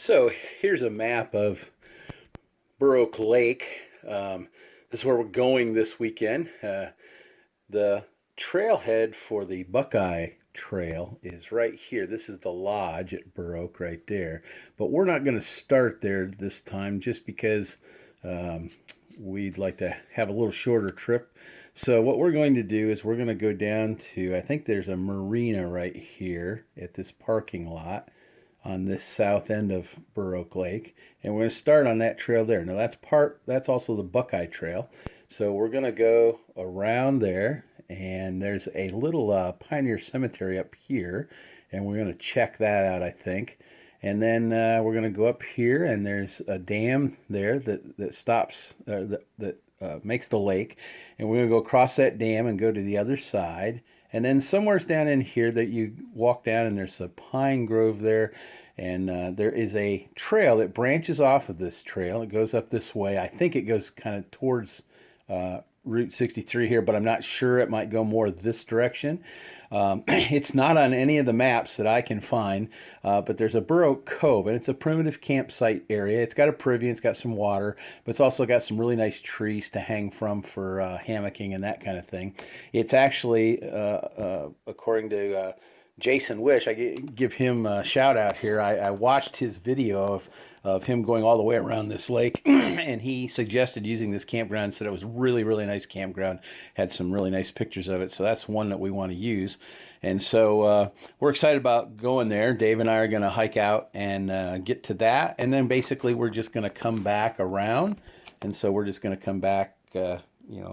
So here's a map of Burr Oak Lake. This is where we're going this weekend. The trailhead for the Buckeye Trail is right here. This is the lodge at Burr Oak right there. But we're not going to start there this time just because we'd like to have a little shorter trip. So what we're going to do is we're going to go down to, I think there's a marina right here at this parking lot on this south end of Burr Oak Lake, and we're going to start on that trail there. Now that's also the Buckeye Trail, so we're going to go around there, and there's a little Pioneer Cemetery up here, and we're going to check that out, I think. And then we're going to go up here, and there's a dam there that stops, that makes the lake, and we're going to go across that dam and go to the other side. And then somewhere's down in here that you walk down, and there's a pine grove there, and there is a trail that branches off of this trail. It goes up this way. I think it goes kind of towards Route 63 here, but I'm not sure. It might go more this direction. It's not on any of the maps that I can find, but there's a Burr Oak Cove, and it's a primitive campsite area. It's got a privy, it's got some water, but it's also got some really nice trees to hang from for hammocking and that kind of thing. It's actually, according to Jason Wish, I give him a shout out here. I watched his video of him going all the way around this lake, and he suggested using this campground. Said it was really, really nice campground. Had some really nice pictures of it, so that's one that we want to use. And so we're excited about going there. Dave and I are going to hike out and get to that, and then basically we're just going to come back around. And so we're just going to come back,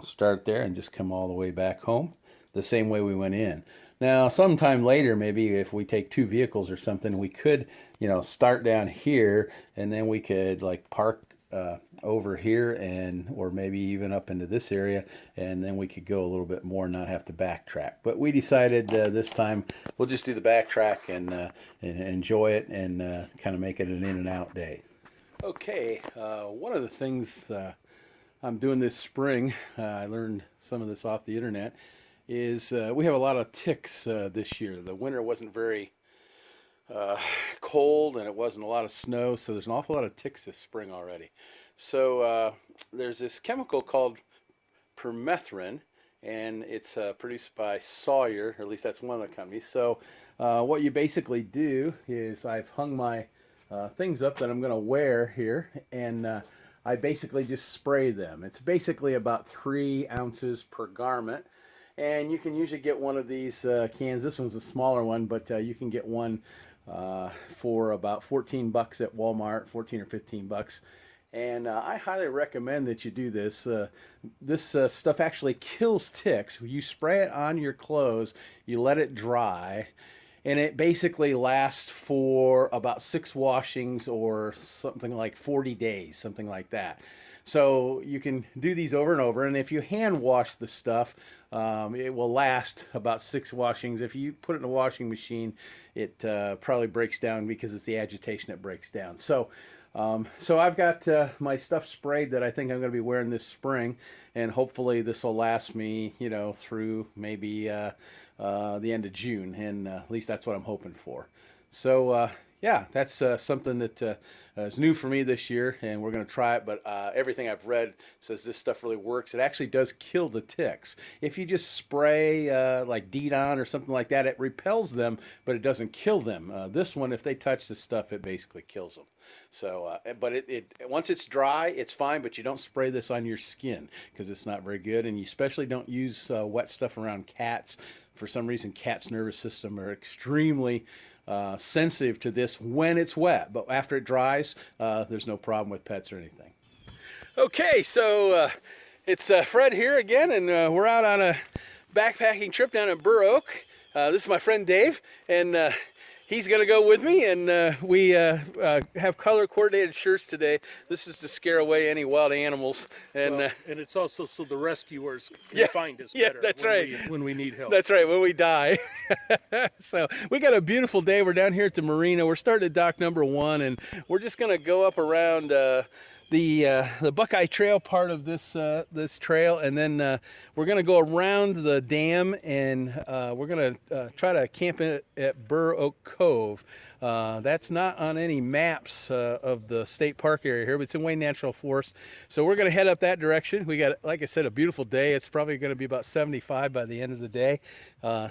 start there and just come all the way back home the same way we went in. Now, sometime later, maybe if we take two vehicles or something, we could, start down here, and then we could park over here, or maybe even up into this area, and then we could go a little bit more and not have to backtrack. But we decided this time we'll just do the backtrack and enjoy it and kind of make it an in and out day. Okay, one of the things I'm doing this spring, I learned some of this off the internet, is we have a lot of ticks this year. The winter wasn't very cold, and it wasn't a lot of snow, so there's an awful lot of ticks this spring already. So there's this chemical called permethrin, and it's produced by Sawyer, or at least that's one of the companies. So what you basically do is I've hung my things up that I'm going to wear here, and I basically just spray them. It's basically about 3 ounces per garment. And you can usually get one of these cans. This one's a smaller one, but you can get one for about $14 at Walmart, 14 or 15 bucks. And I highly recommend that you do this. This stuff actually kills ticks. You spray it on your clothes, you let it dry, and it basically lasts for about 6 washings or something like 40 days, something like that. So you can do these over and over, and if you hand wash the stuff, it will last about 6 washings. If you put it in a washing machine, it probably breaks down because it's the agitation that breaks down. So I've got my stuff sprayed that I think I'm going to be wearing this spring, and hopefully this will last me, through maybe the end of June, and at least that's what I'm hoping for. So yeah, that's something that is new for me this year, and we're going to try it. But everything I've read says this stuff really works. It actually does kill the ticks. If you just spray like DDON or something like that, it repels them, but it doesn't kill them. This one, if they touch the stuff, it basically kills them. So, but it once it's dry, it's fine. But you don't spray this on your skin because it's not very good, and you especially don't use wet stuff around cats. For some reason, cats' nervous system are extremely sensitive to this when it's wet, but after it dries, there's no problem with pets or anything. Okay, so it's Fred here again, and we're out on a backpacking trip down at Burr Oak. This is my friend Dave, and he's going to go with me, and we have color coordinated shirts today. This is to scare away any wild animals, and and it's also so the rescuers can find us better. That's right. When we need help. That's right, when we die. So we got a beautiful day. We're down here at the Marina. We're starting at dock number 1, and we're just going to go up around the Buckeye Trail part of this this trail, and then we're going to go around the dam, and we're going to try to camp at Burr Oak Cove. That's not on any maps of the state park area here, but it's in Wayne National Forest. So we're going to head up that direction. We got, like I said, a beautiful day. It's probably going to be about 75 by the end of the day.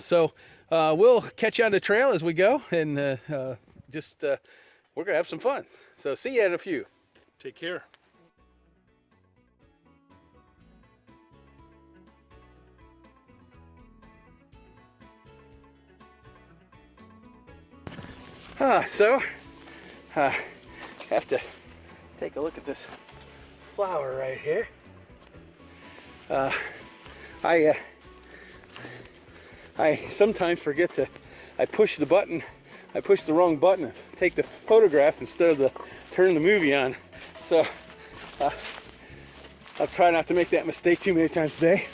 So we'll catch you on the trail as we go, and we're going to have some fun. So see you in a few. Take care. Have to take a look at this flower right here. I sometimes forget to, I push the wrong button and take the photograph instead of turn the movie on. So I'll try not to make that mistake too many times today.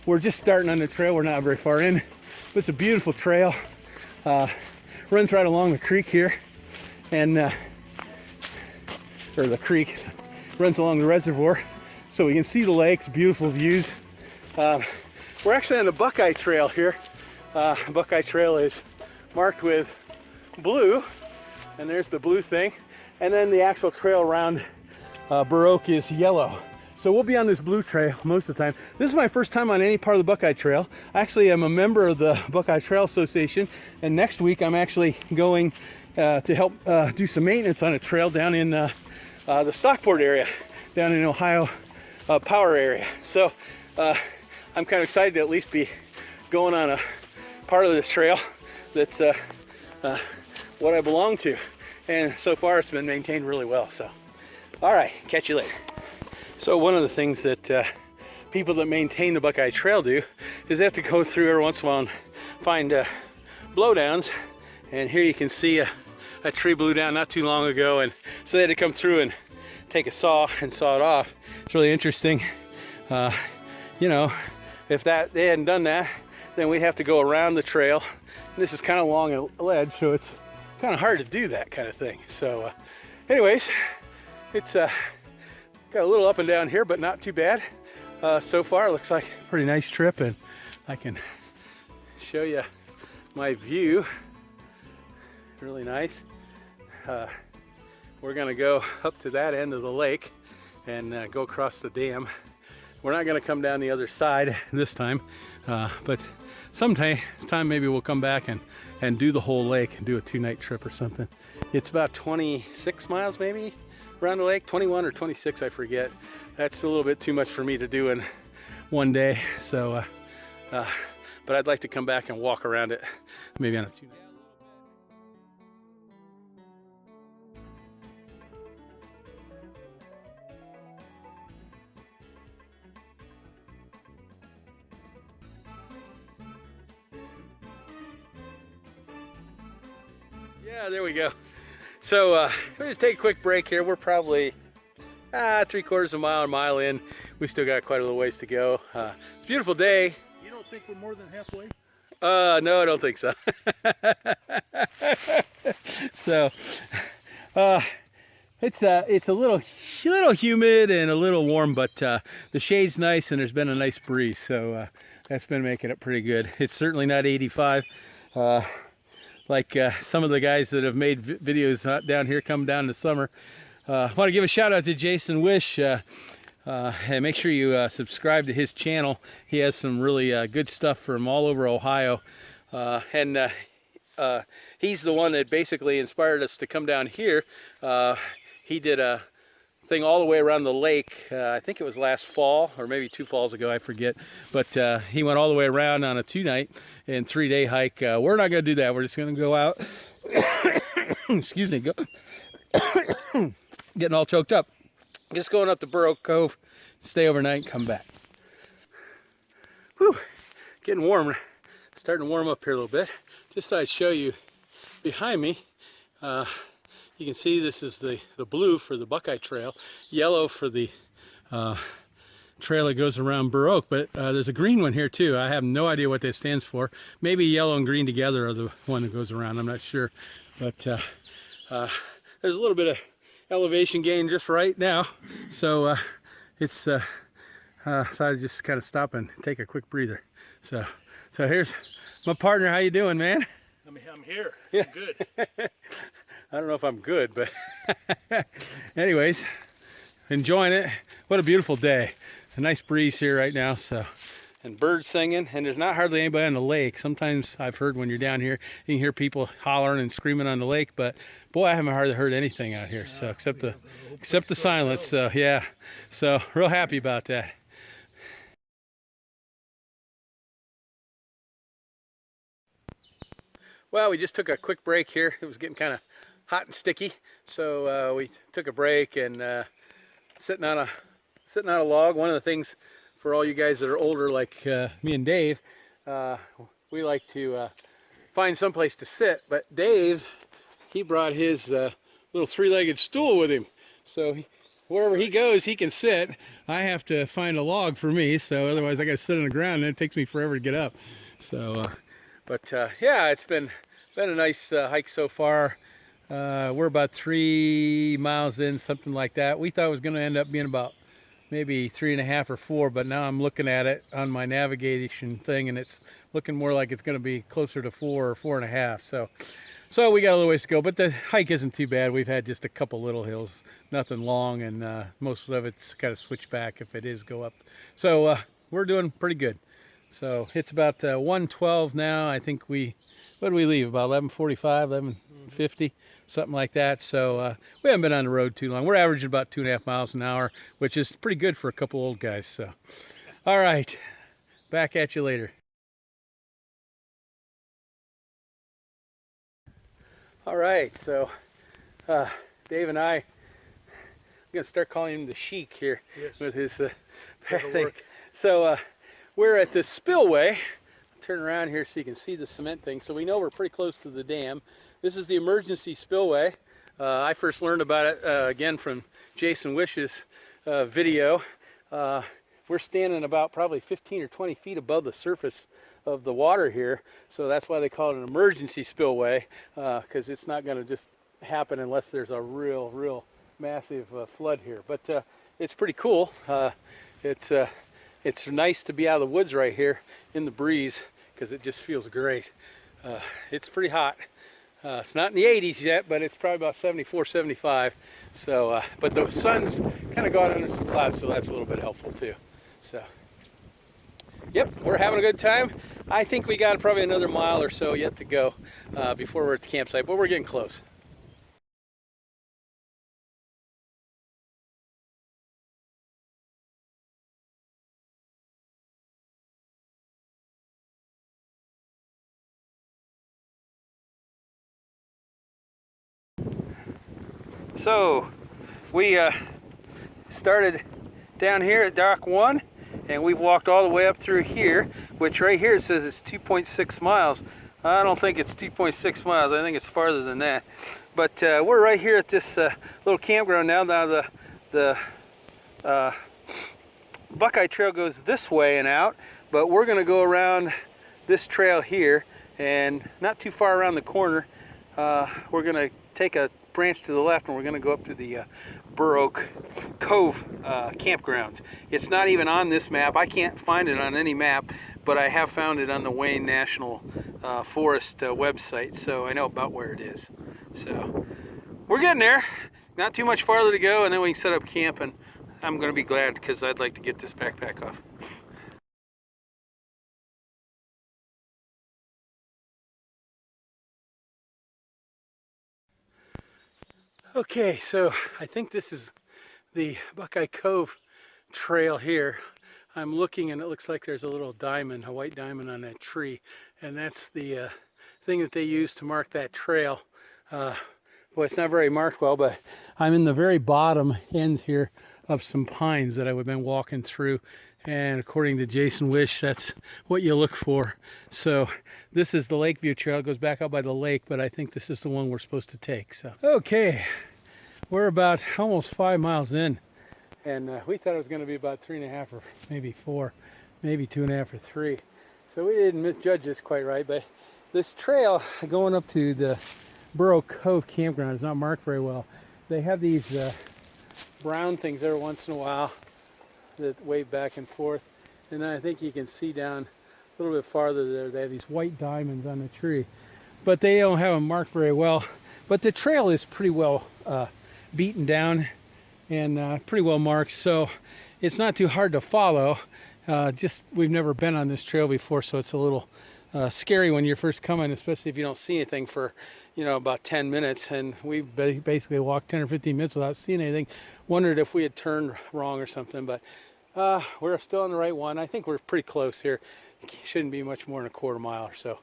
We're just starting on the trail. We're not very far in, but it's a beautiful trail. Runs right along the creek here, and or the creek runs along the reservoir, so we can see the lakes, beautiful views. We're actually on the Buckeye Trail here. Buckeye Trail is marked with blue, and there's the blue thing, and then the actual trail around Burr Oak is yellow. So we'll be on this blue trail most of the time. This is my first time on any part of the Buckeye Trail. Actually, I'm a member of the Buckeye Trail Association, and next week I'm actually going to help do some maintenance on a trail down in the Stockport area, down in Ohio Power area. So I'm kind of excited to at least be going on a part of this trail that's what I belong to. And so far it's been maintained really well. So, all right, catch you later. So one of the things that people that maintain the Buckeye Trail do is they have to go through every once in a while and find blowdowns. And here you can see a tree blew down not too long ago, and so they had to come through and take a saw and saw it off. It's really interesting. You know, if they hadn't done that, then we'd have to go around the trail. And this is kind of along a ledge, so it's kind of hard to do that kind of thing. So anyways, it's got a little up and down here, but not too bad. So far, it looks like a pretty nice trip, and I can show you my view. Really nice. We're gonna go up to that end of the lake and go across the dam. We're not gonna come down the other side this time, but sometime maybe we'll come back and do the whole lake and do a 2-night trip or something. It's about 26 miles maybe around the lake, 21 or 26, I forget. That's a little bit too much for me to do in one day. So, but I'd like to come back and walk around it, maybe on a 2-night. Yeah, there we go. So we'll just take a quick break here. We're probably 3/4 of a mile in. We still got quite a little ways to go. It's a beautiful day. You don't think we're more than halfway? No, I don't think so. So it's a little humid and a little warm, but the shade's nice and there's been a nice breeze, so that's been making it pretty good. It's certainly not 85. Like some of the guys that have made videos down here come down in the summer. I want to give a shout out to Jason Wish, and make sure you subscribe to his channel. He has some really good stuff from all over Ohio, and he's the one that basically inspired us to come down here. He did a thing all the way around the lake. I think it was last fall or maybe 2 falls ago, I forget, but he went all the way around on a 2-night and 3-day hike. We're not going to do that. We're just going to go out. Excuse me. Getting all choked up. Just going up to Burr Oak Cove, stay overnight, and come back. Whew, getting warm. Starting to warm up here a little bit. Just thought I'd show you behind me. You can see this is the blue for the Buckeye Trail, yellow for the trail that goes around Burr Oak, but there's a green one here too. I have no idea what that stands for. Maybe yellow and green together are the one that goes around. I'm not sure, but there's a little bit of elevation gain just right now. So it's thought I'd just kind of stop and take a quick breather. So here's my partner. How you doing, man? I'm here. Yeah. I'm good. I don't know if I'm good, but anyways, enjoying it. What a beautiful day. A nice breeze here right now. So, and birds singing, and there's not hardly anybody on the lake. Sometimes I've heard when you're down here, you can hear people hollering and screaming on the lake, but boy, I haven't hardly heard anything out here. So except the silence. So yeah, so real happy about that. Well, we just took a quick break here. It was getting kind of hot and sticky, so we took a break and sitting on a log. One of the things for all you guys that are older, like me and Dave, we like to find someplace to sit. But Dave, he brought his little three-legged stool with him, so wherever he goes, he can sit. I have to find a log for me, so otherwise I got to sit on the ground, and it takes me forever to get up. So. But yeah, it's been a nice hike so far. We're about 3 miles in, something like that. We thought it was going to end up being about maybe 3.5 or 4, but now I'm looking at it on my navigation thing, and it's looking more like it's going to be closer to 4 or 4.5. So we got a little ways to go, but the hike isn't too bad. We've had just a couple little hills, nothing long, and most of it's kind of switchback if it is go up. So we're doing pretty good. So it's about 1:12 now. I think what did we leave? About 11:45, 11:50, something like that. So we haven't been on the road too long. We're averaging about 2.5 miles an hour, which is pretty good for a couple old guys. So, all right, back at you later. All right, so Dave and I'm gonna start calling him the Sheik here. Yes. With his That'll thing. work. So we're at the spillway. Turn around here so you can see the cement thing. So we know we're pretty close to the dam. This is the emergency spillway. I first learned about it again from Jason Wish's video. We're standing about probably 15 or 20 feet above the surface of the water here. So that's why they call it an emergency spillway, because it's not going to just happen unless there's a real massive flood here. But it's pretty cool. It's nice to be out of the woods right here in the breeze because it just feels great. It's pretty hot. It's not in the 80s yet, but it's probably about 74, 75. So, but the sun's kind of got under some clouds, so that's a little bit helpful too. So, yep, we're having a good time. I think we got probably another mile or so yet to go before we're at the campsite, but we're getting close. So we started down here at Dock 1, and we've walked all the way up through here, which right here says it's 2.6 miles. I don't think it's 2.6 miles. I think it's farther than that. But we're right here at this little campground now. Now the Buckeye Trail goes this way and out, but we're going to go around this trail here, and not too far around the corner, we're going to take a branch to the left, and we're going to go up to the Burr Oak Cove campgrounds. It's not even on this map. I can't find it on any map, but I have found it on the Wayne National Forest website, so I know about where it is. So we're getting there. Not too much farther to go, and then we can set up camp, and I'm going to be glad because I'd like to get this backpack off. Okay, so I think this is the Buckeye Cove trail here. I'm looking, and it looks like there's a little diamond, a white diamond on that tree, and that's the thing that they use to mark that trail. Well, it's not very marked well, but I'm in the very bottom end here of some pines that I've been walking through, and according to Jason Wish, that's what you look for. So this is the Lakeview Trail. It goes back out by the lake, but I think this is the one we're supposed to take. So okay, we're about almost 5 miles in, and we thought it was going to be about 3.5 or maybe 4, maybe 2.5 or 3. So we didn't misjudge this quite right, but this trail going up to the Burr Oak Cove campground is not marked very well. they have these brown things every once in a while that wave back and forth. And then I think you can see down a little bit farther there, they have these white diamonds on the tree. But they don't have them marked very well. But the trail is pretty well beaten down and pretty well marked, so it's not too hard to follow. Just we've never been on this trail before, so it's a little scary when you're first coming, especially if you don't see anything for, you know, about 10 minutes. And we basically walked 10 or 15 minutes without seeing anything. Wondered if we had turned wrong or something, but we're still on the right one. I think we're pretty close here. It shouldn't be much more than a quarter mile or so.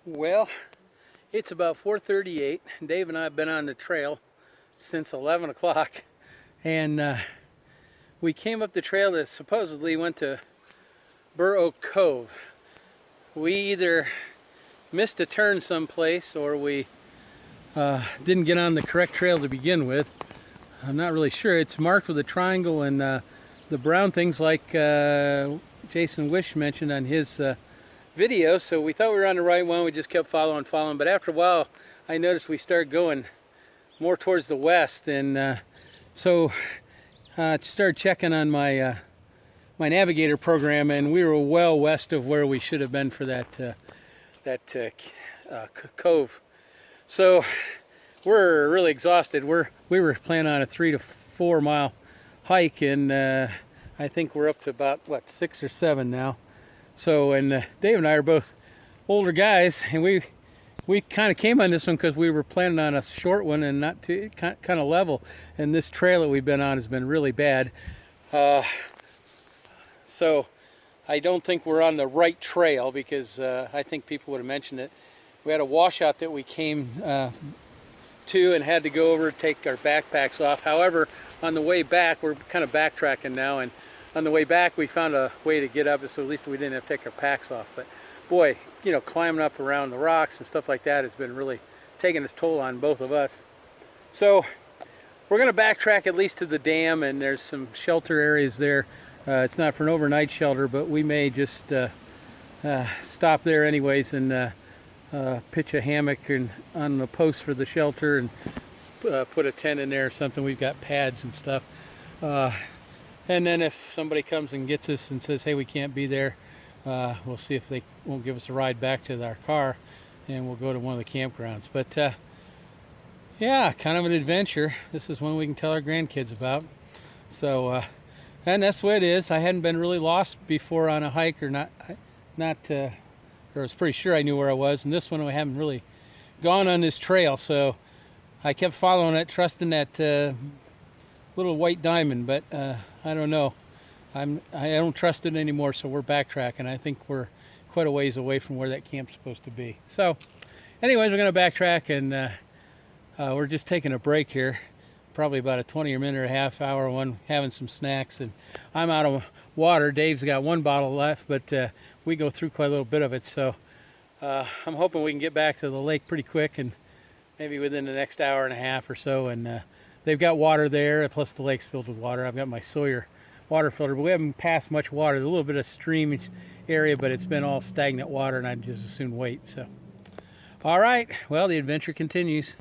Well, it's about 4:38. Dave and I have been on the trail since 11 o'clock, and we came up the trail that supposedly went to Burr Oak Cove. We either missed a turn someplace or we didn't get on the correct trail to begin with. I'm not really sure. It's marked with a triangle and the brown things like Jason Wish mentioned on his video, so we thought we were on the right one. We just kept following, but after a while I noticed we started going more towards the west, and so started checking on my my navigator program, and we were well west of where we should have been for that cove. So we're really exhausted. We were planning on a 3 to 4 mile hike, and I think we're up to about what, 6 or 7 now. So, and Dave and I are both older guys, and we kind of came on this one because we were planning on a short one and not too kind of level. And this trail that we've been on has been really bad. So I don't think we're on the right trail, because I think people would have mentioned it. We had a washout that we came to and had to go over to take our backpacks off. However, on the way back, we're kind of backtracking now, and on the way back we found a way to get up, so at least we didn't have to take our packs off. But boy, you know, climbing up around the rocks and stuff like that has been really taking its toll on both of us. So we're going to backtrack at least to the dam, and there's some shelter areas there. It's not for an overnight shelter, but we may just stop there anyways and pitch a hammock on the post for the shelter and put a tent in there or something. We've got pads and stuff. And then if somebody comes and gets us and says, hey, we can't be there, we'll see if they won't give us a ride back to our car, and we'll go to one of the campgrounds. But yeah, kind of an adventure. This is one we can tell our grandkids about. So, and that's the way it is. I hadn't been really lost before on a hike, or or I was pretty sure I knew where I was. And this one, I haven't really gone on this trail, so I kept following it, trusting that little white diamond, but I don't know. I don't trust it anymore, so we're backtracking. I think we're quite a ways away from where that camp's supposed to be. So anyways, we're going to backtrack, and we're just taking a break here, probably about a 20 or minute or a half hour one, having some snacks. And I'm out of water. Dave's got 1 bottle left, but we go through quite a little bit of it, so I'm hoping we can get back to the lake pretty quick, and maybe within the next hour and a half or so. And they've got water there, plus the lake's filled with water. I've got my Sawyer water filter, but we haven't passed much water. There's a little bit of stream area, but it's been all stagnant water, and I'd just as soon wait. So, all right, well, the adventure continues.